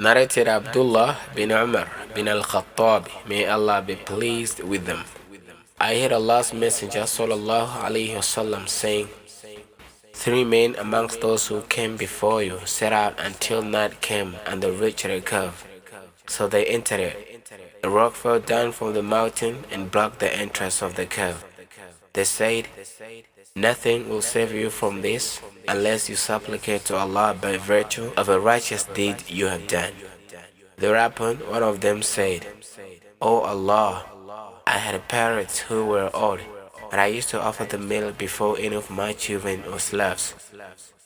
Narrated Abdullah bin Umar bin al-Khattab, may Allah be pleased with them. I heard Allah's Messenger sallallahu alaihi wasallam saying, "Three men amongst those who came before you set out until night came and they reached a cave. So they entered it. A rock fell down from the mountain and blocked the entrance of the cave. They said, 'Nothing will save you from this unless you supplicate to Allah by virtue of a righteous deed you have done.' Thereupon one of them said, 'O Allah, I had parents who were old, and I used to offer them milk before any of my children or slaves.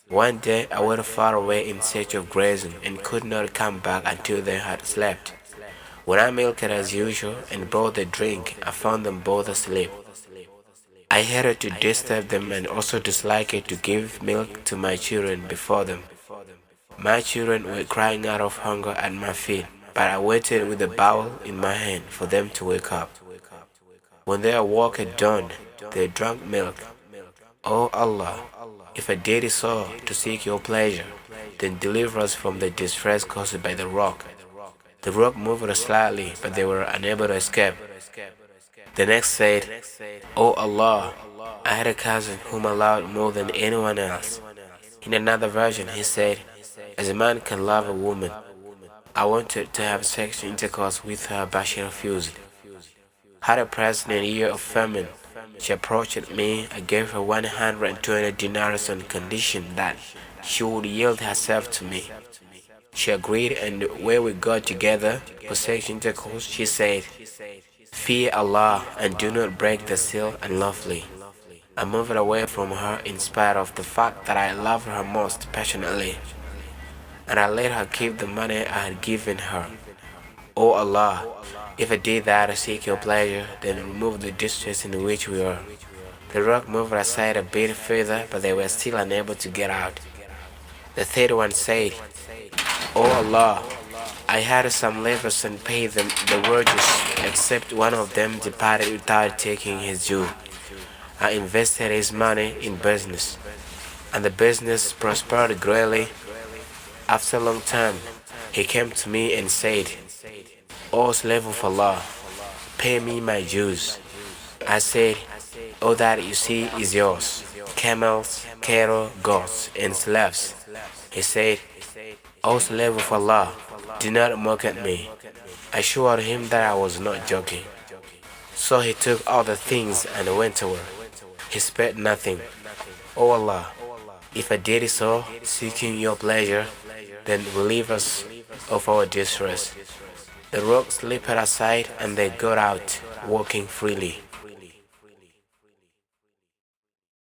One day I went far away in search of grazing and could not come back until they had slept. When I milked as usual and brought the drink, I found them both asleep. I hated to disturb them and also disliked to give milk to my children before them. My children were crying out of hunger at my feet, but I waited with the bowl in my hand for them to wake up. When they awoke at dawn, they drank milk. O Allah, if I did so to seek your pleasure, then deliver us from the distress caused by the rock.' The rock moved slightly, but they were unable to escape. The next said, 'O Allah, I had a cousin whom I loved more than anyone else.' In another version, he said, 'As a man can love a woman, I wanted to have sexual intercourse with her, but she refused. Had a present in a year of famine. She approached me. I gave her 120 dinars on condition that she would yield herself to me. She agreed, and when we got together for sexual intercourse, she said, "Fear Allah and do not break the seal unlawfully." I moved away from her in spite of the fact that I loved her most passionately, and I let her keep the money I had given her. O Allah, if I did that to seek your pleasure, then remove the distress in which we were.' The rock moved aside a bit further, but they were still unable to get out. The third one said, 'O Allah, I had some lepers and paid them the wages, except one of them departed without taking his due. I invested his money in business, and the business prospered greatly. After a long time, he came to me and said, "O slave of Allah, pay me my dues." I said, "All that you see is yours, camels, cattle, goats, and slaves." He said, "O slave of Allah, do not mock at me." I assured him that I was not joking. So he took all the things and went away. He spared nothing. O Allah, if I did so, seeking your pleasure, then relieve us of our distress. The rock slipped aside and they got out, walking freely.